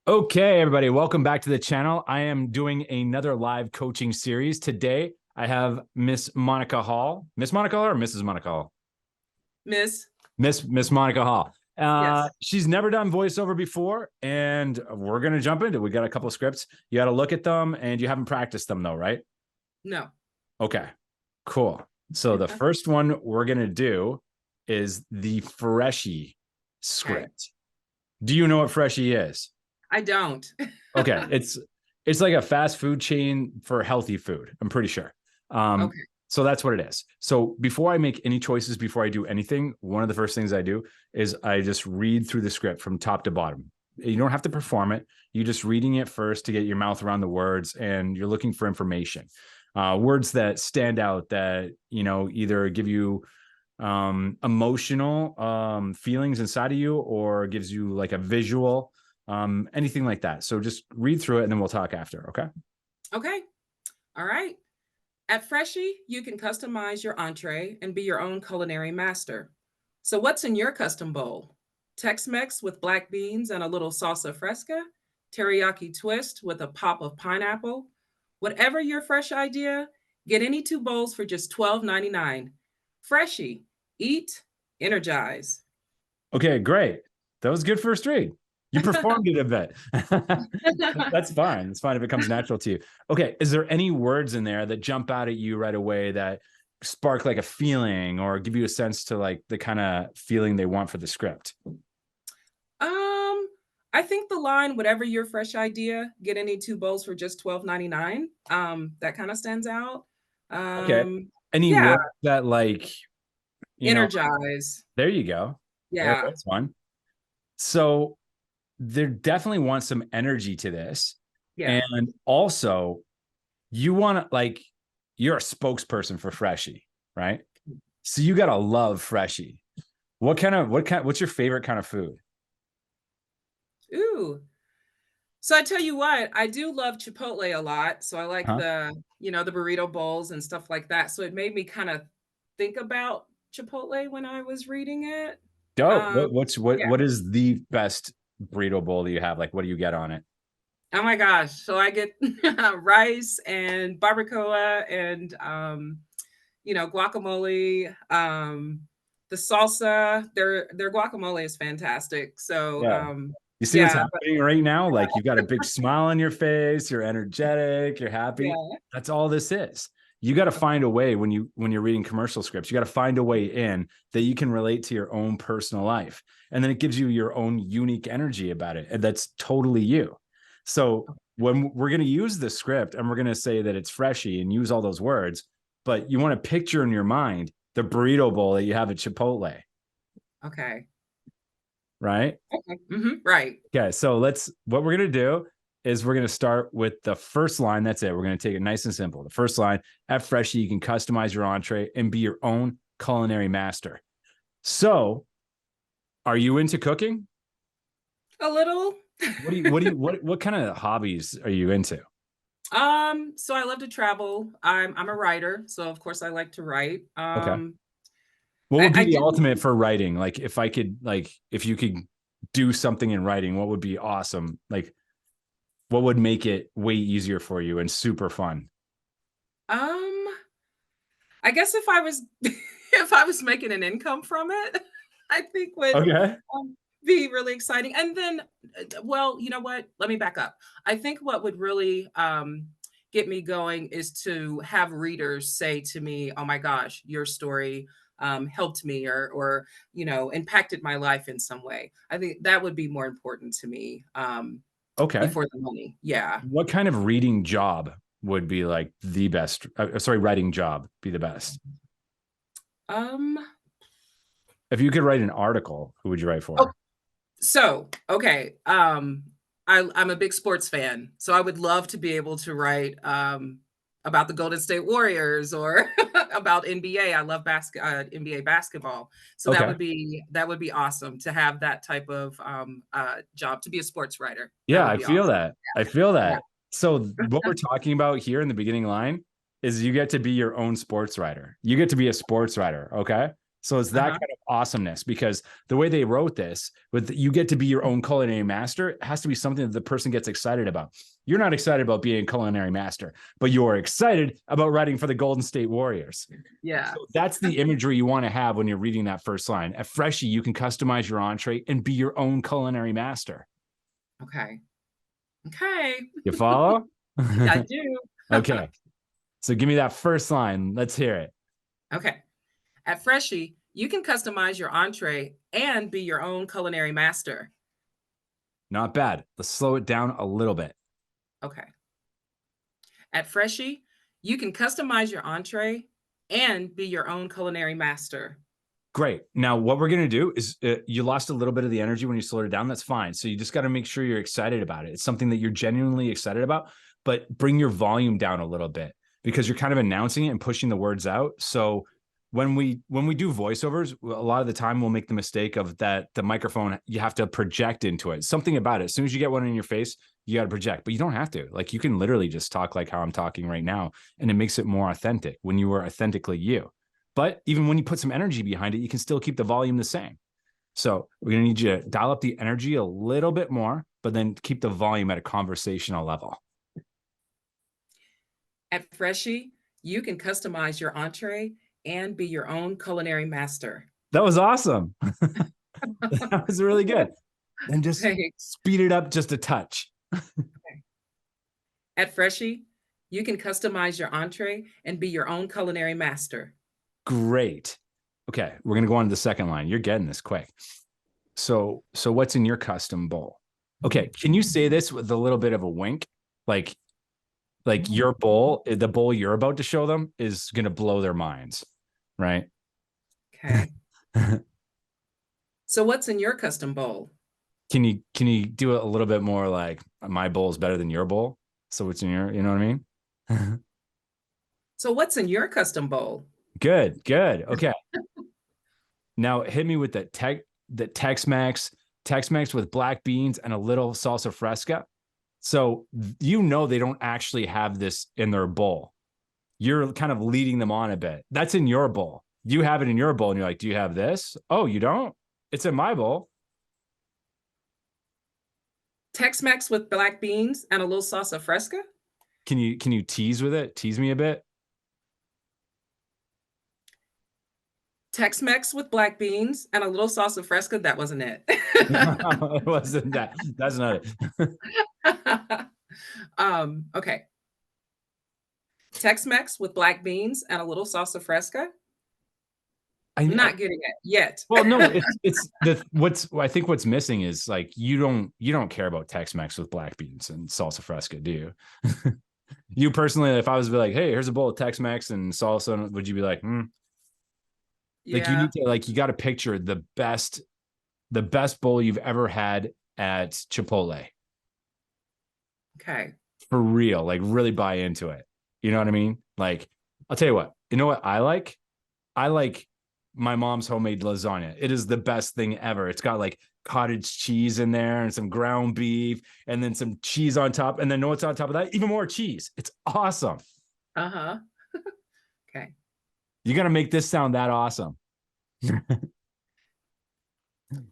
Okay, everybody, welcome back to the channel. I am doing another live coaching series. Today, I have Miss Monica Hall. Miss Monica Hall or Mrs. Monica Hall? Miss. Miss Monica Hall. Yes. She's never done voiceover before, and we're going to jump into it. We got a couple of scripts. You got to look at them, and you haven't practiced them, though, right? No. Okay, cool. So the first one we're going to do is the Freshie script. Do you know what Freshie is? I don't. Okay, it's like a fast food chain for healthy food, I'm pretty sure. Okay. So that's what it is. So before I make any choices, before I do anything, one of the first things I do is I just read through the script from top to bottom. You don't have to perform it. You're just reading it first to get your mouth around the words, and you're looking for information. Words that stand out that, either give you emotional feelings inside of you or gives you like a visual, anything like that. So just read through it and then we'll talk after. Okay. Okay. All right. At Freshie, you can customize your entree and be your own culinary master. So what's in your custom bowl? Tex-Mex with black beans and a little salsa fresca, teriyaki twist with a pop of pineapple. Whatever your fresh idea, get any two bowls for just $12.99. Freshie, eat, energize. Okay, great. That was good first read. You performed it a bit. That's fine. It's fine if it comes natural to you. Okay. Is there any words in there that jump out at you right away that spark like a feeling or give you a sense to like the kind of feeling they want for the script? I think the line, whatever your fresh idea, get any two bowls for just $12.99. That kind of stands out. Okay. Any Yeah, word that like, energize. there you go. Yeah. That's one. So there definitely wants some energy to this. Yeah. And also you want to like, you're a spokesperson for Freshie, right? So you got to love Freshie. What's your favorite kind of food? Ooh. So I tell you what, I do love Chipotle a lot. So I like Huh? the burrito bowls and stuff like that. So it made me kind of think about Chipotle when I was reading it. Dope. Um, yeah. What is the best burrito bowl that you have? Like, what do you get on it? Oh my gosh. So I get rice and barbacoa and guacamole, the salsa, their guacamole is fantastic. So Yeah. You see what's yeah, but happening right now? Like you've got a big smile on your face, you're energetic, you're happy. yeah. That's all this is. You got to find a way when you're reading commercial scripts, you got to find a way in that you can relate to your own personal life. And then it gives you your own unique energy about it. And that's totally you. So when we're going to use the script and we're going to say that it's Freshie and use all those words, but you want to picture in your mind the burrito bowl that you have at Chipotle, Okay. right? Okay. Right. Okay, so what we're gonna do is we're gonna start with the first line. That's it. We're gonna take it nice and simple. The first line, at Freshie, you can customize your entree and be your own culinary master. So, are you into cooking? A little. What kind of hobbies are you into? So I love to travel. I'm a writer, so of course I like to write. Okay. What would be I the do. ultimate for writing? Like if you could do something in writing, what would be awesome? Like what would make it way easier for you and super fun? Um, I guess if I was if I was making an income from it, I think would Okay. be really exciting. And then, well, you know what? Let me back up. I think what would really get me going is to have readers say to me, "Oh my gosh, your story helped me, or impacted my life in some way." I think that would be more important to me Okay. before the money. Yeah. What kind of reading job would be like the best? Sorry, writing job be the best. Um. If you could write an article, who would you write Oh, for? so okay. I'm a big sports fan, so I would love to be able to write about the Golden State Warriors or about NBA. I love NBA basketball, so Okay. that would be awesome to have that type of job, to be a sports writer. That Yeah, would I be feel awesome. that. I feel Yeah. that. So what we're talking about here in the beginning line is you get to be your own sports writer. You get to be a sports writer. Okay. So it's that Uh-huh. kind of awesomeness, because the way they wrote this, with you get to be your own culinary master, it has to be something that the person gets excited about. You're not excited about being a culinary master, but you're excited about writing for the Golden State Warriors. Yeah. So that's the imagery you want to have when you're reading that first line. At Freshie, you can customize your entree and be your own culinary master. Okay. Okay. You follow? I do. Okay. So give me that first line. Let's hear it. Okay. At Freshie, you can customize your entree and be your own culinary master. Not bad. Let's slow it down a little bit. Okay. At Freshie, you can customize your entree and be your own culinary master. Great. Now, what we're going to do is you lost a little bit of the energy when you slowed it down. That's fine. So you just got to make sure you're excited about it. It's something that you're genuinely excited about, but bring your volume down a little bit, because you're kind of announcing it and pushing the words out. So when we do voiceovers, a lot of the time we'll make the mistake of that the microphone, you have to project into it. Something about it. As soon as you get one in your face, you got to project, but you don't have to. Like, you can literally just talk like how I'm talking right now, and it makes it more authentic when you are authentically you. But even when you put some energy behind it, you can still keep the volume the same. So we're going to need you to dial up the energy a little bit more, but then keep the volume at a conversational level. At Freshie, you can customize your entree and be your own culinary master. That was awesome. That was really good. And just speed it up just a touch. Okay. At Freshie, you can customize your entree and be your own culinary master. Great. Okay, we're going to go on to the second line. You're getting this quick. So what's in your custom bowl? Okay, can you say this with a little bit of a wink? Like your bowl, the bowl you're about to show them is going to blow their minds, right? Okay. So what's in your custom bowl? Can you do it a little bit more like, my bowl is better than your bowl? So what's in your, you know what I mean? So what's in your custom bowl? Good. Okay. Now hit me with the Tex-Mex with black beans and a little salsa fresca. So they don't actually have this in their bowl. You're kind of leading them on a bit. That's in your bowl. You have it in your bowl, and you're like, do you have this? Oh, you don't? It's in my bowl. Tex-Mex with black beans and a little salsa fresca? Can you tease with it? Tease me a bit? Tex-Mex with black beans and a little salsa fresca. That wasn't it. No, it wasn't that. That's not it. Okay. Tex-Mex with black beans and a little salsa fresca. I'm not getting it yet. Well, no, I think what's missing is, like, you don't care about Tex-Mex with black beans and salsa fresca, do you? You personally, if I was to be like, hey, here's a bowl of Tex-Mex and salsa, would you be like, Yeah. Like, you need to, you got to picture the best bowl you've ever had at Chipotle. Okay. For real, like, really buy into it. You know what I mean? Like, I'll tell you what. You know what I like? I like my mom's homemade lasagna. It is the best thing ever. It's got like cottage cheese in there and some ground beef and then some cheese on top. And then know what's on top of that? Even more cheese. It's awesome. Uh-huh. Okay. You got to make this sound that awesome.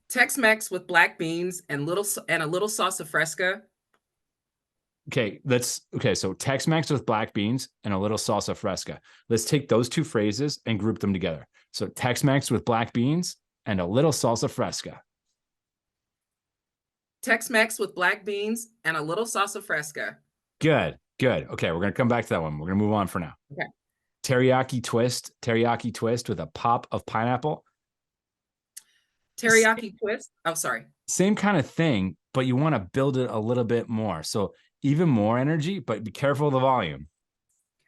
Tex-Mex with black beans and a little salsa fresca. Okay, so Tex-Mex with black beans and a little salsa fresca. Let's take those two phrases and group them together. So Tex-Mex with black beans and a little salsa fresca. Tex-Mex with black beans and a little salsa fresca. Good. Okay, we're going to come back to that one. We're going to move on for now. Okay. Teriyaki twist with a pop of pineapple. Teriyaki twist. Oh, sorry. Same kind of thing, but you want to build it a little bit more. So even more energy, but be careful of the volume.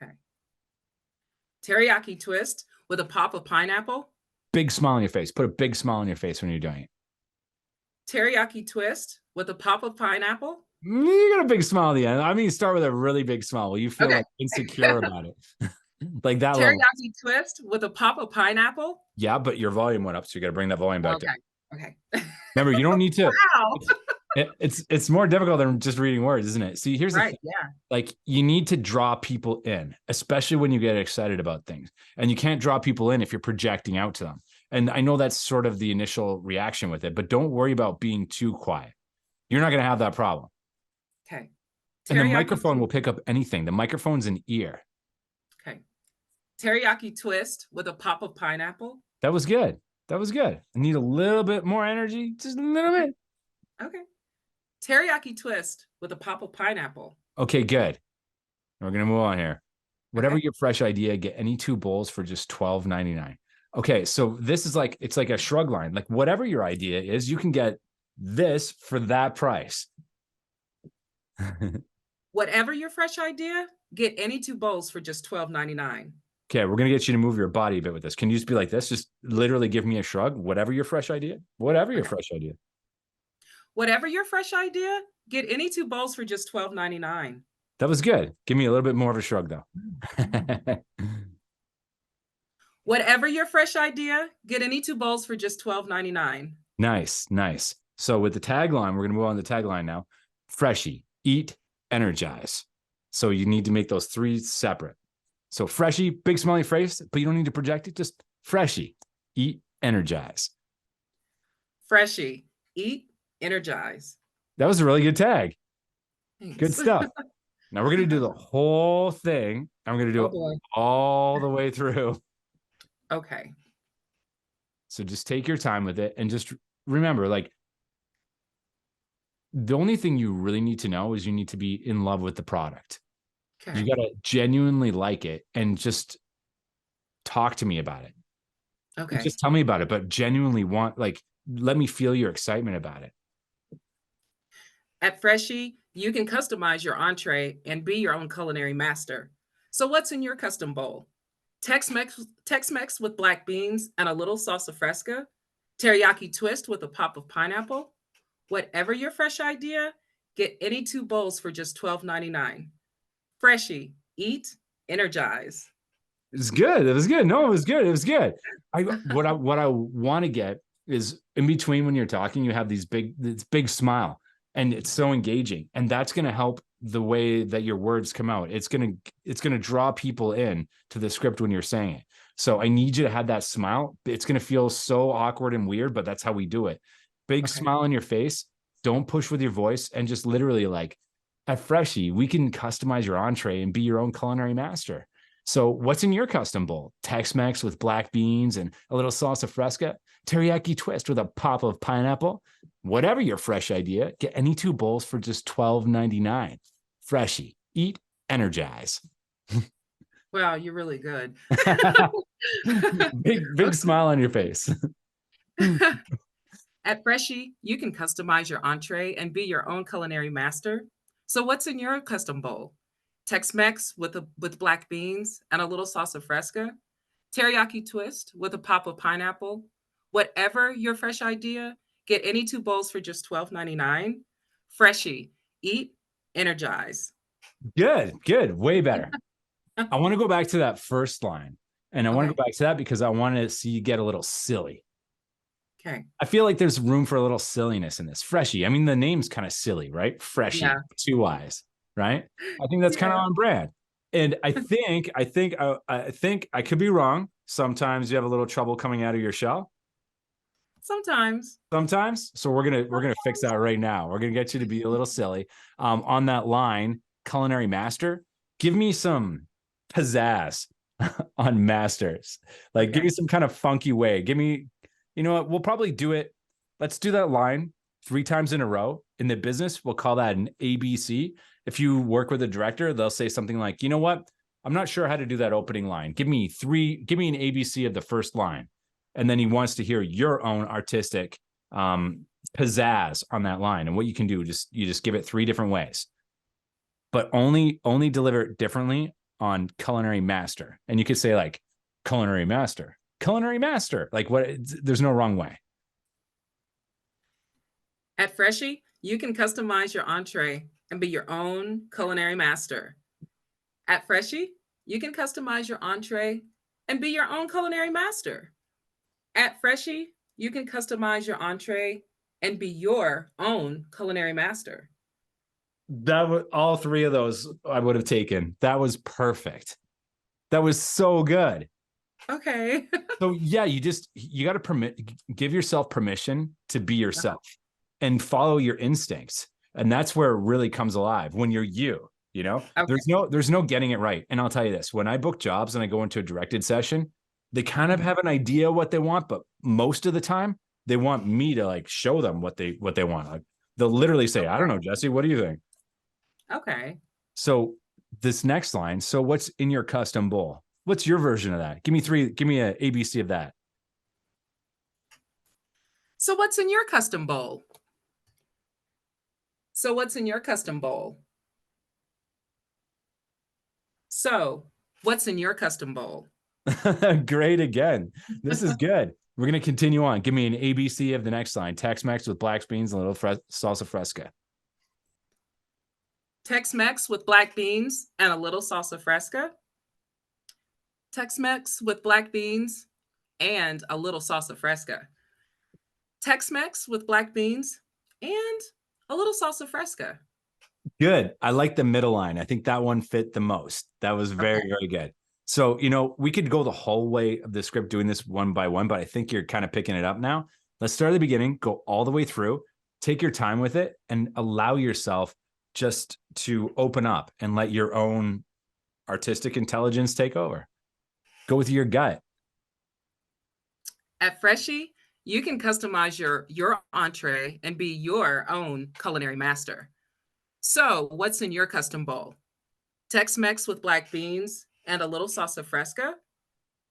Okay. Teriyaki twist with a pop of pineapple. Big smile on your face. Put a big smile on your face when you're doing it. Teriyaki twist with a pop of pineapple. You got a big smile at the end. I mean, start with a really big smile. Will you feel like insecure about it? Like that Teriyaki level. twist with a pop of pineapple. Yeah, but your volume went up, so you got to bring that volume back down. Okay. Remember, you don't need to. Wow. It's more difficult than just reading words, isn't it? See, here's the thing. Yeah. Like, you need to draw people in, especially when you get excited about things. And you can't draw people in if you're projecting out to them. And I know that's sort of the initial reaction with it, but don't worry about being too quiet. You're not going to have that problem. Okay. And the Teriyaki. microphone will pick up anything. The microphone's an ear. Okay. Teriyaki twist with a pop of pineapple. That was good. That was good. I need a little bit more energy, just a little bit. Okay. Teriyaki twist with a pop of pineapple. Okay, good. We're going to move on here. Whatever Okay. your fresh idea, get any 2 bowls for just $12.99. Okay, so this is like, it's like a shrug line. Like whatever your idea is, you can get this for that price. Whatever your fresh idea, get any 2 bowls for just $12.99. Okay, we're going to get you to move your body a bit with this. Can you just be like this? Just literally give me a shrug. Whatever your fresh idea. Whatever your fresh idea. Whatever your fresh idea, get any 2 bowls for just $12.99. That was good. Give me a little bit more of a shrug, though. Whatever your fresh idea, get any 2 bowls for just $12.99. Nice, nice. So with the tagline, we're going to move on to the tagline now. Freshie, eat, energize. So you need to make those 3 separate. So freshie, big smiley face, but you don't need to project it. Just freshie, eat, energize. Freshie, eat, energize. That was a really good tag. Thanks. Good stuff. Now we're going to do the whole thing. I'm going to do it all the way through. Okay. So just take your time with it and just remember, like, the only thing you really need to know is you need to be in love with the product. Okay. You got to genuinely like it and just talk to me about it. Okay. Just tell me about it, but genuinely let me feel your excitement about it. At Freshie, you can customize your entree and be your own culinary master. So what's in your custom bowl? Tex-Mex with black beans and a little salsa fresca, teriyaki twist with a pop of pineapple. Whatever your fresh idea, get any 2 bowls for just $12.99. Freshie, eat, energize. It's good. It was good. No, it was good. It was good. What I want to get is in between when you're talking, you have this big smile, and it's so engaging, and that's going to help the way that your words come out. It's going to draw people in to the script when you're saying it. So I need you to have that smile. It's going to feel so awkward and weird, but that's how we do it. Big smile on your face. Don't push with your voice, and just literally like, at Freshie, we can customize your entree and be your own culinary master. So what's in your custom bowl? Tex-Mex with black beans and a little salsa fresca, teriyaki twist with a pop of pineapple. Whatever your fresh idea, get any 2 bowls for just $12.99. Freshie, eat, energize. Wow, you're really good. big smile on your face. At Freshie, you can customize your entree and be your own culinary master. So what's in your custom bowl? Tex-Mex with black beans and a little salsa fresca, teriyaki twist with a pop of pineapple. Whatever your fresh idea, get any 2 bowls for just $12.99. Freshie, eat, energize. Good, way better. I want to go back to that first line, and I want to go back to that because I want to see you get a little silly. Okay. I feel like there's room for a little silliness in this. Freshie. I mean, the name's kind of silly, right? Freshie, 2 eyes, right? I think that's kind of on brand. And I think I could be wrong. Sometimes you have a little trouble coming out of your shell. Sometimes. So we're gonna fix that right now. We're gonna get you to be a little silly. On that line, culinary master. Give me some pizzazz on masters. Like, give me some kind of funky way. Give me. You know what? We'll probably do it. Let's do that line 3 times in a row. In the business, we'll call that an ABC. If you work with a director, they'll say something like, you know what? I'm not sure how to do that opening line. Give me an ABC of the first line. And then he wants to hear your own artistic pizzazz on that line. And what you can do, you just give it 3 different ways. But only deliver it differently on culinary master. And you could say like culinary master. Like, what? There's no wrong way. At Freshie, you can customize your entree and be your own culinary master. At Freshie, you can customize your entree and be your own culinary master. At Freshie, you can customize your entree and be your own culinary master. That was all 3 of those I would have taken. That was perfect. That was so good. Okay. So yeah, you got to give yourself permission to be yourself and follow your instincts. And that's where it really comes alive when you're you, you know, Okay. there's no getting it right. And I'll tell you this, when I book jobs and I go into a directed session, they kind of Mhm. have an idea what they want, but most of the time they want me to like show them what they want. Like they'll literally say, I don't know, Jesse, what do you think? Okay. So this next line, so what's in your custom bowl? What's your version of that? Give me a ABC of that. So what's in your custom bowl? So what's in your custom bowl? So what's in your custom bowl? Great again. This is good. We're going to continue on. Give me an ABC of the next line. Tex-Mex with black beans and a little salsa fresca. Tex-Mex with black beans and a little salsa fresca. Tex-Mex with black beans and a little salsa fresca. Tex-Mex with black beans and a little salsa fresca. Good. I like the middle line. I think that one fit the most. That was very, Okay. very good. So, you know, we could go the whole way of the script doing this one by one, but I think you're kind of picking it up now. Let's start at the beginning, go all the way through, take your time with it, and allow yourself just to open up and let your own artistic intelligence take over. Go with your gut. At Freshie, you can customize your entree and be your own culinary master. So, what's in your custom bowl? Tex-Mex with black beans and a little salsa fresca,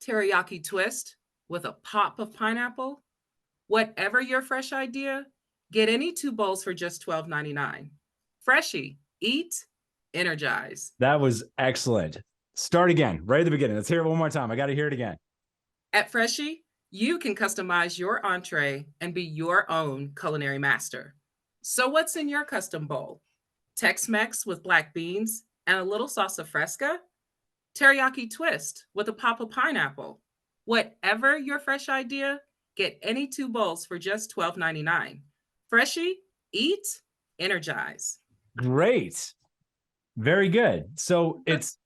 teriyaki twist with a pop of pineapple. Whatever your fresh idea, get any two bowls for just $12.99. Freshie, eat, energize. That was excellent. Start again, right at the beginning. Let's hear it one more time. I got to hear it again. At Freshie, you can customize your entree and be your own culinary master. So, what's in your custom bowl? Tex Mex with black beans and a little salsa fresca? Teriyaki twist with a pop of pineapple? Whatever your fresh idea, get any two bowls for just $12.99. Freshie, eat, energize. Great. Very good. So it's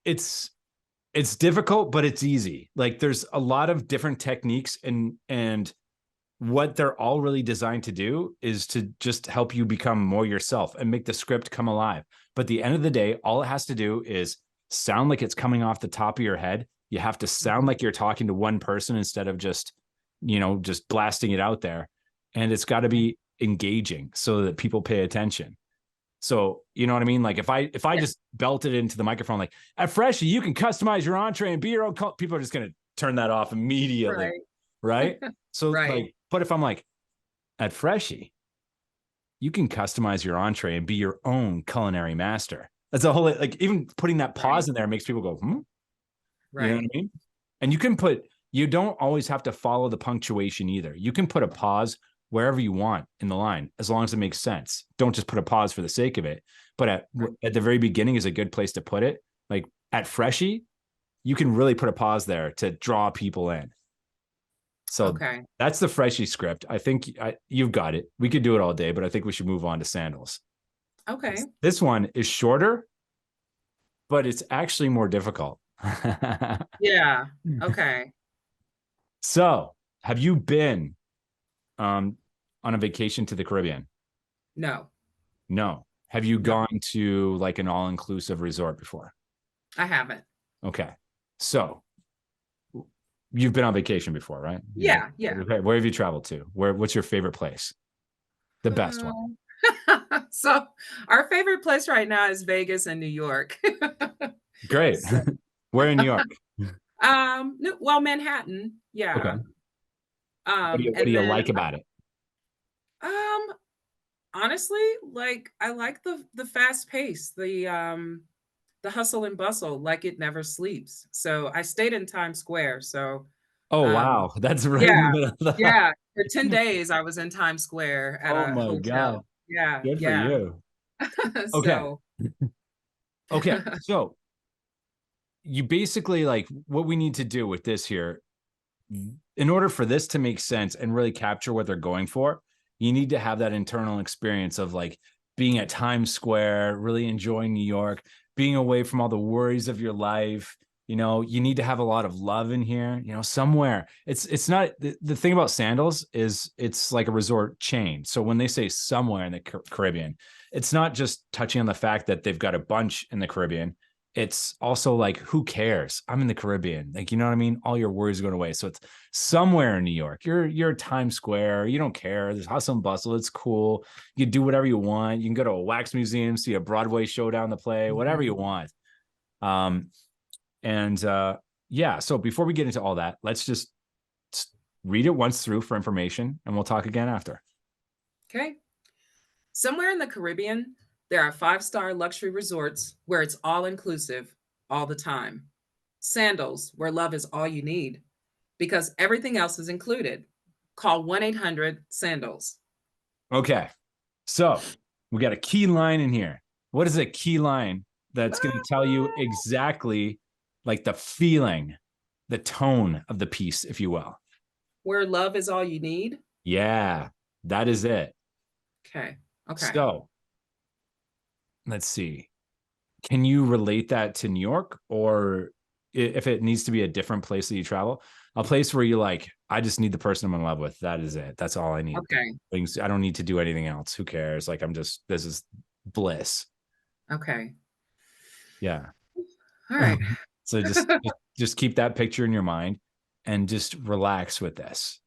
it's difficult, but it's easy. Like there's a lot of different techniques and what they're all really designed to do is to just help you become more yourself and make the script come alive. But at the end of the day, all it has to do is sound like it's coming off the top of your head. You have to sound like you're talking to one person instead of just, you know, just blasting it out there. And it's got to be engaging so that people pay attention. So, you know what I mean? Like if I just belted into the microphone, like at Freshie, you can customize your entree and be your own, people are just going to turn that off immediately. Right. Right. So Right. like, but if I'm like at Freshie, you can customize your entree and be your own culinary master. That's a whole, like even putting that pause in there makes people go, You know what I mean? And you don't always have to follow the punctuation either. You can put a pause wherever you want in the line, as long as it makes sense. Don't just put a pause for the sake of it. But at the very beginning is a good place to put it. Like at Freshie, you can really put a pause there to draw people in. So that's the Freshie script. I think you've got it. We could do it all day, but I think we should move on to Sandals. Okay. This one is shorter, but it's actually more difficult. Yeah. Okay. So have you been on a vacation to the Caribbean? No, No. Have you no, gone to like an all-inclusive resort before? I haven't. Okay. So you've been on vacation before, right? Yeah, yeah. Okay. Where have you traveled to? What's your favorite place? The best one. So our favorite place right now is Vegas and New York. Great. So, Where in New York? no, well, Manhattan, Okay. yeah. What do And you then like about it? um, honestly, like I like the fast pace, the hustle and bustle, like it never sleeps. So I stayed in Times Square. So Oh, um, wow. That's right in the yeah, middle of the. yeah. For 10 days I was in Times Square at Oh a my God. hotel. Yeah, Good for yeah. you. Okay. So Okay. So you basically like what we need to do with this here, in order for this to make sense and really capture what they're going for, you need to have that internal experience of like being at Times Square, really enjoying New York, being away from all the worries of your life, You know, you need to have a lot of love in here, you know, somewhere. It's not the thing about Sandals is it's like a resort chain. So when they say somewhere in the Caribbean, it's not just touching on the fact that they've got a bunch in the Caribbean. It's also like, who cares? I'm in the Caribbean. Like, you know what I mean? All your worries are going away. So it's somewhere in New York. You're Times Square. You don't care. There's hustle and bustle. It's cool. You can do whatever you want. You can go to a wax museum, see a Broadway show down the play, whatever you want. Um, and yeah, so before we get into all that, let's just read it once through for information, and we'll talk again after. Okay. Somewhere in the Caribbean, there are 5-star luxury resorts where it's all inclusive all the time. Sandals, where love is all you need, because everything else is included. Call 1-800-SANDALS. Okay, so we got a key line in here. What is a key line that's going to tell you exactly like the feeling, the tone of the piece, if you will? Where love is all you need? Yeah, that is it. Okay. So let's see. Can you relate that to New York, or if it needs to be a different place that you travel, a place where you're like, I just need the person I'm in love with. That is it. That's all I need. Okay. I don't need to do anything else. Who cares? Like, this is bliss. Okay. Yeah. All right. So just keep that picture in your mind and just relax with this.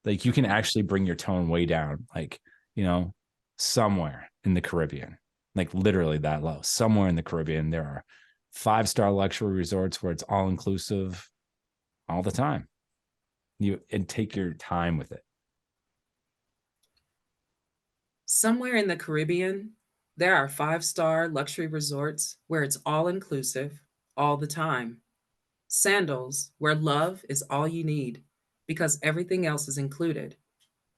Like, you can actually bring your tone way down, like, you know, somewhere in the Caribbean, like literally that low. Somewhere in the Caribbean, there are 5-star luxury resorts where it's all inclusive all the time. And take your time with it. Somewhere in the Caribbean, there are 5-star luxury resorts where it's all inclusive all the time. Sandals, where love is all you need, because everything else is included.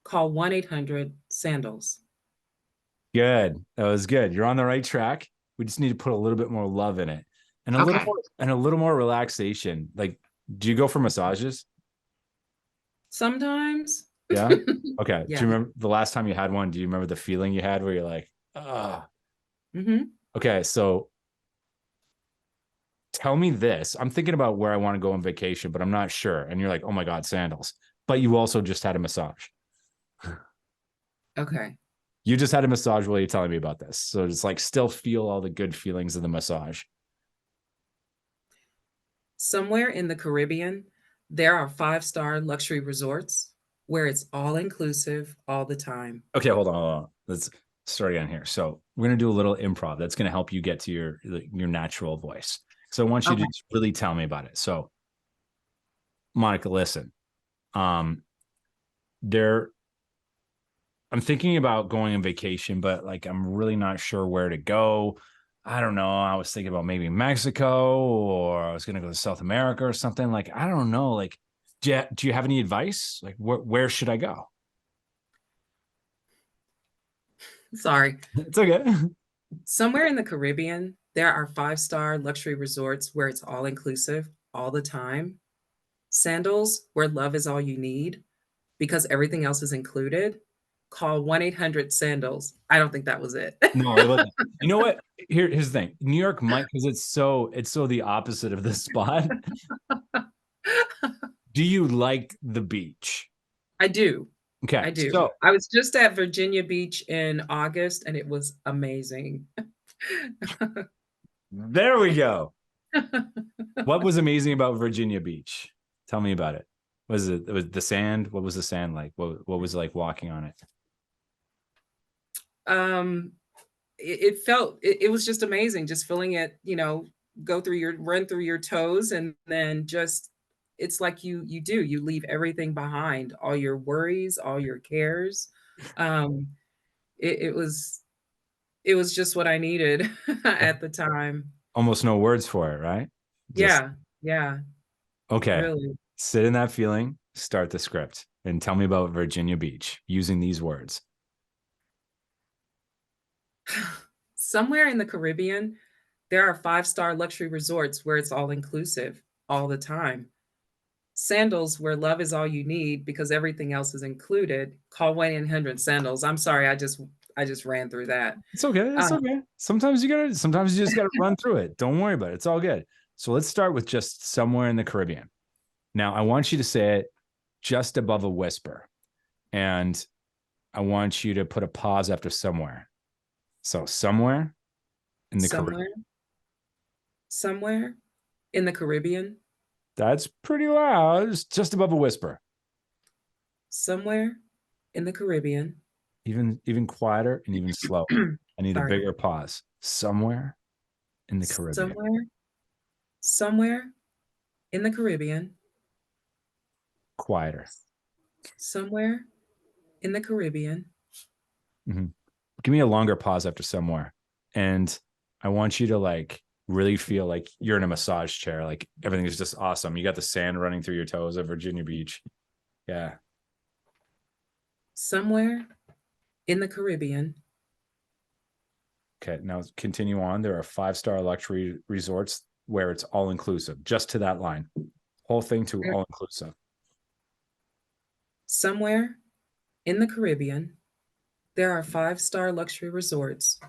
Call 1-800-SANDALS. Good. That was good. You're on the right track. We just need to put a little bit more love in it, and Okay. a little more relaxation. Like, do you go for massages? Sometimes. Yeah. Okay. Yeah. Do you remember the last time you had one? Do you remember the feeling you had where you're like, ah? Okay. So tell me this. I'm thinking about where I want to go on vacation, but I'm not sure. And you're like, oh my God, sandals. But you also just had a massage. Okay. You just had a massage while you're telling me about this. So it's like, still feel all the good feelings of the massage. Somewhere in the Caribbean, there are 5-star luxury resorts where it's all inclusive all the time. Okay, hold on. Let's start again here. So we're gonna do a little improv that's gonna help you get to your natural voice. So I want you to just really tell me about it. So, Monica, listen. There, I'm thinking about going on vacation, but like I'm really not sure where to go. I don't know. I was thinking about maybe Mexico, or I was gonna go to South America or something. Like, I don't know. Like, do you have any advice? Like, where should I go? Sorry. It's okay. Somewhere in the Caribbean, there are 5-star luxury resorts where it's all inclusive all the time. Sandals, where love is all you need, because everything else is included. Call 1-800-SANDALS. I don't think that was it. No, it wasn't. You know what? Here's the thing. New York might, because it's so the opposite of the spot. Do you like the beach? I do. Okay, I do. so I was just at Virginia Beach in August, and it was amazing. there we go. What was amazing about Virginia Beach? Tell me about it. It was the sand? What was the sand like? What was it like walking on it? Um, it felt it was just amazing, just feeling it, run through your toes, and then just it's like you leave everything behind, all your worries, all your cares. Um, it was just what I needed at the time. Almost no words for it, right? Just Yeah, yeah, okay. really. Sit in that feeling, start the script, and tell me about Virginia Beach using these words. Somewhere in the Caribbean, there are 5-star luxury resorts where it's all inclusive all the time. Sandals, where love is all you need, because everything else is included. Call 1-800-SANDALS. I'm sorry, I just ran through that. It's okay. It's Um, okay. Sometimes you just gotta run through it. Don't worry about it. It's all good. So let's start with just somewhere in the Caribbean. Now, I want you to say it just above a whisper. And I want you to put a pause after somewhere. So somewhere in the Caribbean. Somewhere, somewhere in the Caribbean, That's pretty loud. It's just above a whisper. somewhere in the Caribbean. Even quieter and even slower. I need a Sorry. bigger pause. Somewhere in the Caribbean. Somewhere in the Caribbean, Quieter. somewhere in the Caribbean, Mhm. Give me a longer pause after somewhere. And I want you to like really feel like you're in a massage chair. Like everything is just awesome. You got the sand running through your toes at Virginia Beach. Yeah. somewhere in the Caribbean, Okay. Now continue on. There are 5-star luxury resorts where it's all inclusive, just to that line. Whole thing to all inclusive. somewhere in the Caribbean, there are 5-star luxury resorts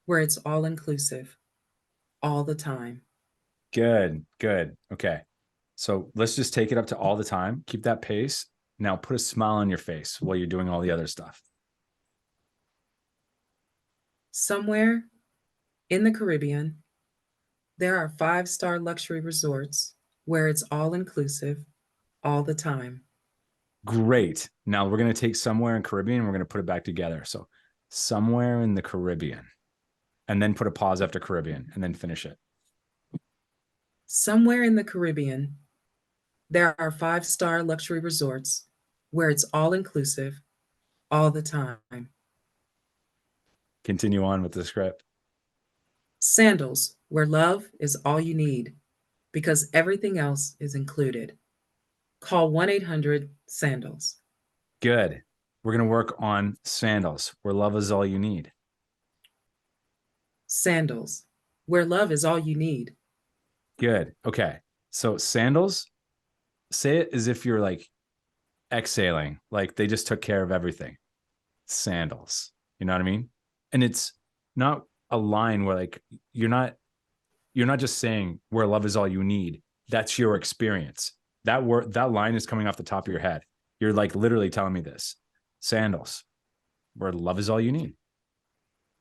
where it's all inclusive all the time. Good. Good. Okay. So let's just take it up to all the time. Keep that pace. Now put a smile on your face while you're doing all the other stuff. Somewhere in the Caribbean, there are 5-star luxury resorts where it's all inclusive all the time. Great. Now we're going to take somewhere in Caribbean and we're going to put it back together. So somewhere in the Caribbean, and then put a pause after Caribbean and then finish it. Somewhere in the Caribbean, there are 5-star luxury resorts where it's all inclusive all the time. Continue on with the script. Sandals, where love is all you need because everything else is included. Call 1-800-SANDALS. Good. We're going to work on sandals, where love is all you need. Sandals, where love is all you need. Good. Okay. So sandals, say it as if you're like exhaling, like they just took care of everything. Sandals. You know what I mean? And it's not a line where like you're not just saying where love is all you need. That's your experience. That line is coming off the top of your head. You're like literally telling me this. Sandals, where love is all you need.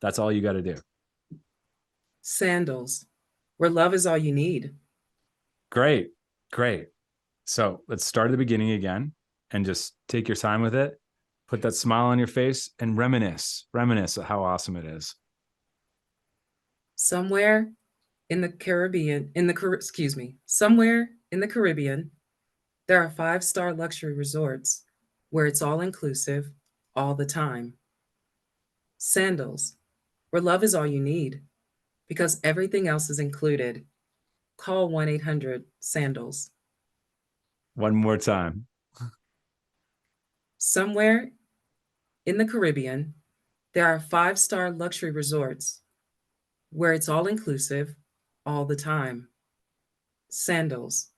That's all you got to do. Sandals, where love is all you need. Great. Great. So let's start at the beginning again and just take your time with it. Put that smile on your face and reminisce of how awesome it is. Somewhere in the Caribbean, somewhere in the Caribbean, there are 5-star luxury resorts where it's all inclusive all the time. Sandals, where love is all you need because everything else is included. Call 1-800-SANDALS. One more time. Somewhere in the Caribbean, there are 5-star luxury resorts where it's all inclusive all the time. Sandals,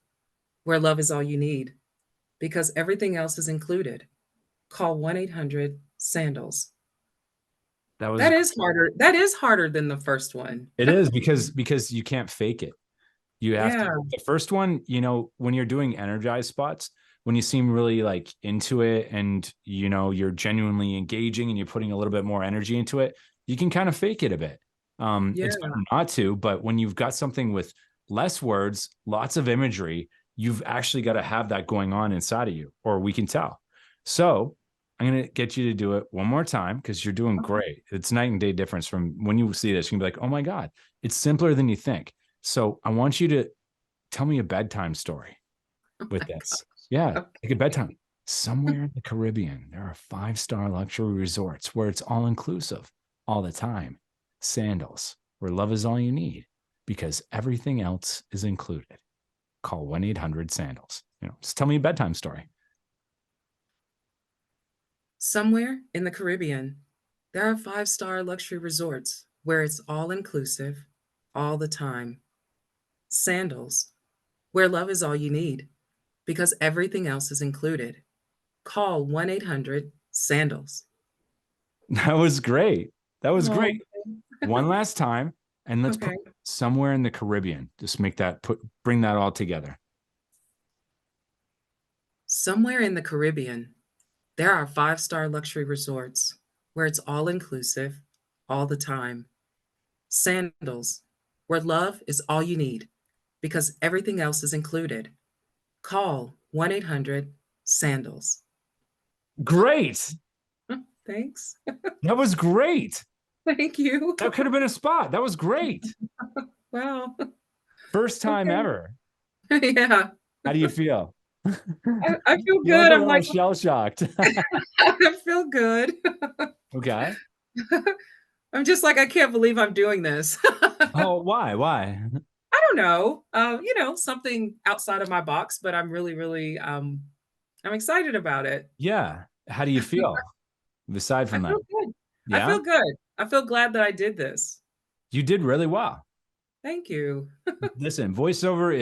where love is all you need because everything else is included. Call 1-800-SANDALS. That was That is harder. That is harder than the first one. It is because you can't fake it. You have Yeah. to. The first one, when you're doing energized spots, when you seem really like into it and you're genuinely engaging and you're putting a little bit more energy into it, you can kind of fake it a bit. Yeah. It's better not to, but when you've got something with less words, lots of imagery, you've actually got to have that going on inside of you, or we can tell. So I'm going to get you to do it one more time because you're doing great. It's night and day difference from when you see this. You can be like, oh my God, it's simpler than you think. So I want you to tell me a bedtime story with this. Yeah, Okay. like a bedtime. Somewhere in the Caribbean, there are 5-star luxury resorts where it's all inclusive all the time. Sandals, where love is all you need because everything else is included. Call 1-800-SANDALS. Just tell me a bedtime story. Somewhere in the Caribbean, there are 5-star luxury resorts where it's all inclusive all the time. Sandals, where love is all you need because everything else is included. Call 1-800-SANDALS. That was great. That was Oh, great. One last time, and let's put okay. Somewhere in the Caribbean. Just bring that all together. Somewhere in the Caribbean, there are five-star luxury resorts where it's all inclusive all the time. Sandals, where love is all you need because everything else is included. Call 1-800-SANDALS. Great. Thanks. That was great. Thank you. That could have been a spot. That was great. Wow. First time Okay. ever. Yeah. How do you feel? I feel You look good. a I'm little like, shell shocked. I feel good. Okay. I'm just like, I can't believe I'm doing this. Oh, why? Why? I don't know. Something outside of my box, but I'm really, really I'm excited about it. Yeah. How do you feel aside I from that? feel good. I Yeah. feel good. I feel glad that I did this. You did really well. Thank you. Listen, voiceover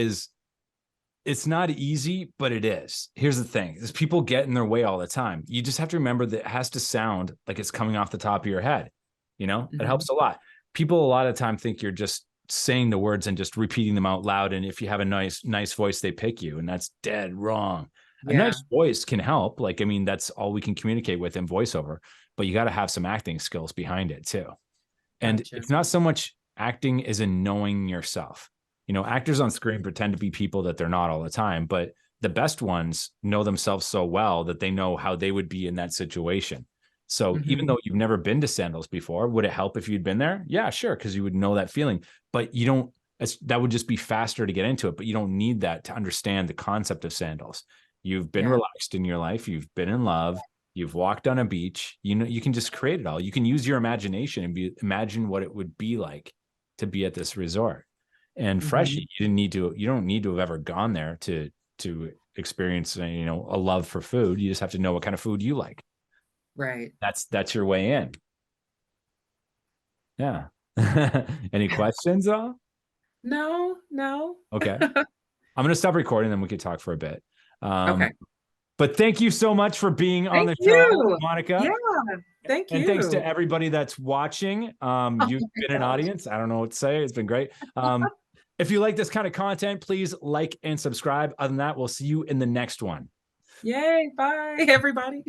it's not easy, but it is. Here's the thing is people get in their way all the time. You just have to remember that it has to sound like it's coming off the top of your head. It Mhm. helps a lot. People a lot of time think you're just saying the words and just repeating them out loud. And if you have a nice voice, they pick you. And that's dead wrong. A Yeah. nice voice can help. Like, I mean, that's all we can communicate with in voiceover, but you got to have some acting skills behind it too. And Gotcha. it's not so much acting as in knowing yourself. Actors on screen pretend to be people that they're not all the time, but the best ones know themselves so well that they know how they would be in that situation. So even Mhm. though you've never been to Sandals before, would it help if you'd been there? Yeah, sure, because you would know that feeling. But you don't. That would just be faster to get into it. But you don't need that to understand the concept of Sandals. You've been Yeah. relaxed in your life. You've been in love. You've walked on a beach. You can just create it all. You can use your imagination and imagine what it would be like to be at this resort. And Mhm. Freshie, you don't need to have ever gone there to experience a love for food. You just have to know what kind of food you like. Right. That's your way in. Yeah. Any questions though? No, no. Okay. I'm gonna stop recording, then we could talk for a bit. Okay. But thank you so much for being on Thank the show, you. Yeah, Monica. thank And thanks to you. everybody that's watching. Oh You've my been an gosh. audience. I don't know what to say. It's been great. If you like this kind of content, please like and subscribe. Other than that, we'll see you in the next one. Yay, bye everybody.